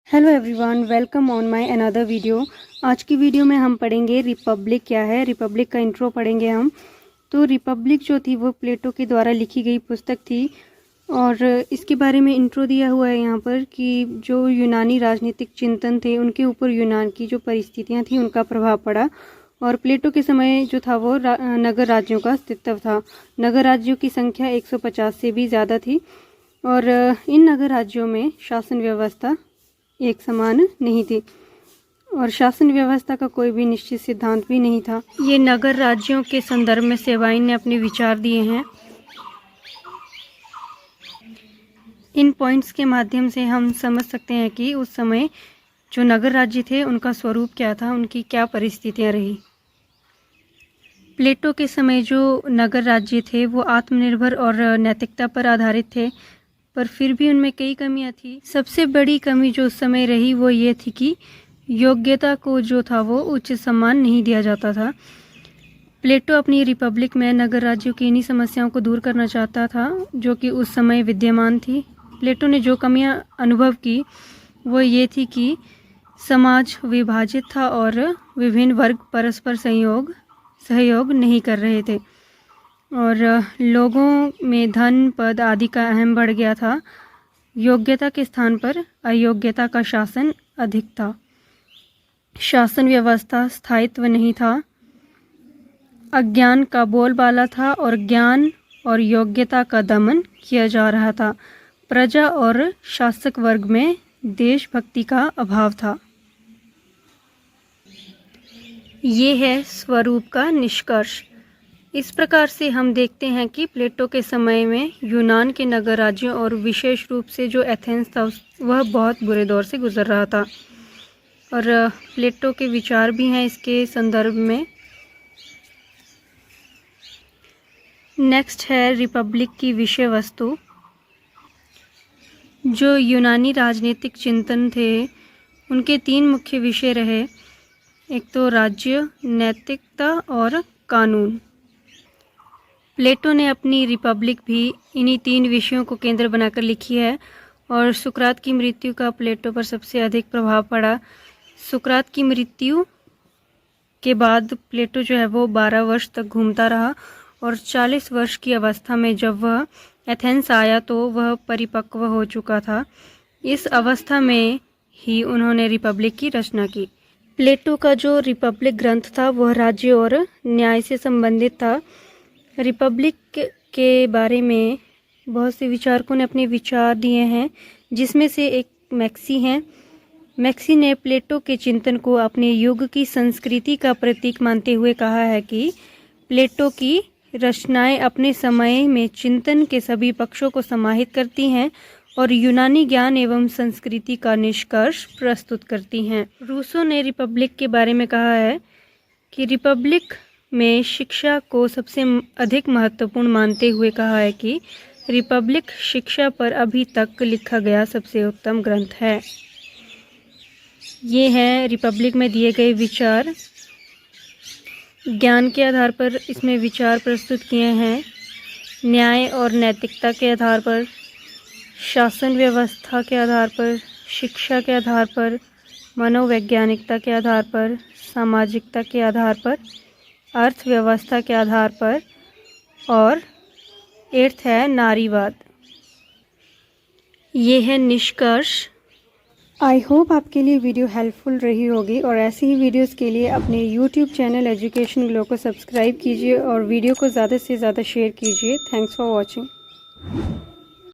Hello everyone, welcome on my another video. आज की video में हम पढ़ेंगे रिपब्लिक क्या है। रिपब्लिक का इंट्रो पढ़ेंगे हम। तो रिपब्लिक जो थी वो प्लेटो के द्वारा लिखी गई पुस्तक थी और इसके बारे में इंट्रो दिया हुआ है यहाँ पर कि जो यूनानी राजनीतिक चिंतन थे उनके ऊपर यूनान की जो परिस्थितियाँ थी उनका प्रभाव पड़ा। और प्लेटो के समय जो था वो नगर राज्यों का अस्तित्व था। नगर राज्यों की संख्या 150 से भी ज़्यादा थी और इन नगर राज्यों में शासन व्यवस्था एक समान नहीं थी और शासन व्यवस्था का कोई भी निश्चित सिद्धांत भी नहीं था। ये नगर राज्यों के संदर्भ में सेवाइन ने अपने विचार दिए हैं। इन पॉइंट्स के माध्यम से हम समझ सकते हैं कि उस समय जो नगर राज्य थे उनका स्वरूप क्या था, उनकी क्या परिस्थितियां रही। प्लेटो के समय जो नगर राज्य थे वो आत्मनिर्भर और नैतिकता पर आधारित थे, पर फिर भी उनमें कई कमियां थी। सबसे बड़ी कमी जो उस समय रही वो ये थी कि योग्यता को जो था वो उचित सम्मान नहीं दिया जाता था। प्लेटो अपनी रिपब्लिक में नगर राज्यों की इन्हीं समस्याओं को दूर करना चाहता था जो कि उस समय विद्यमान थी। प्लेटो ने जो कमियां अनुभव की वो ये थी कि समाज विभाजित था और विभिन्न वर्ग परस्पर सहयोग नहीं कर रहे थे और लोगों में धन पद आदि का अहम बढ़ गया था। योग्यता के स्थान पर अयोग्यता का शासन अधिक था। शासन व्यवस्था स्थायित्व नहीं था। अज्ञान का बोलबाला था और ज्ञान और योग्यता का दमन किया जा रहा था। प्रजा और शासक वर्ग में देशभक्ति का अभाव था। ये है स्वरूप का निष्कर्ष। इस प्रकार से हम देखते हैं कि प्लेटो के समय में यूनान के नगर राज्यों और विशेष रूप से जो एथेंस था वह बहुत बुरे दौर से गुजर रहा था और प्लेटो के विचार भी हैं इसके संदर्भ में। नेक्स्ट है रिपब्लिक की विषय वस्तु। जो यूनानी राजनीतिक चिंतन थे उनके 3 मुख्य विषय रहे। एक तो राज्य, नैतिकता और कानून। प्लेटो ने अपनी रिपब्लिक भी इन्हीं 3 विषयों को केंद्र बनाकर लिखी है और सुकरात की मृत्यु का प्लेटो पर सबसे अधिक प्रभाव पड़ा। सुकरात की मृत्यु के बाद प्लेटो जो है वो 12 वर्ष तक घूमता रहा और 40 वर्ष की अवस्था में जब वह एथेंस आया तो वह परिपक्व हो चुका था। इस अवस्था में ही उन्होंने रिपब्लिक की रचना की। प्लेटो का जो रिपब्लिक ग्रंथ था वह राज्य और न्याय से संबंधित था। रिपब्लिक के बारे में बहुत से विचारकों ने अपने विचार दिए हैं, जिसमें से एक मैक्सी हैं। मैक्सी ने प्लेटो के चिंतन को अपने युग की संस्कृति का प्रतीक मानते हुए कहा है कि प्लेटो की रचनाएं अपने समय में चिंतन के सभी पक्षों को समाहित करती हैं और यूनानी ज्ञान एवं संस्कृति का निष्कर्ष प्रस्तुत करती हैं। रूसो ने रिपब्लिक के बारे में कहा है कि रिपब्लिक में शिक्षा को सबसे अधिक महत्वपूर्ण मानते हुए कहा है कि रिपब्लिक शिक्षा पर अभी तक लिखा गया सबसे उत्तम ग्रंथ है। ये हैं रिपब्लिक में दिए गए विचार। ज्ञान के आधार पर इसमें विचार प्रस्तुत किए हैं। न्याय और नैतिकता के आधार पर, शासन व्यवस्था के आधार पर, शिक्षा के आधार पर, मनोवैज्ञानिकता के आधार पर, सामाजिकता के आधार पर, अर्थव्यवस्था के आधार पर और 8th है नारीवाद। ये है निष्कर्ष। आई होप आपके लिए वीडियो हेल्पफुल रही होगी और ऐसी ही वीडियोस के लिए अपने YouTube चैनल एजुकेशन ग्लो को सब्सक्राइब कीजिए और वीडियो को ज़्यादा से ज़्यादा शेयर कीजिए। Thanks for watching.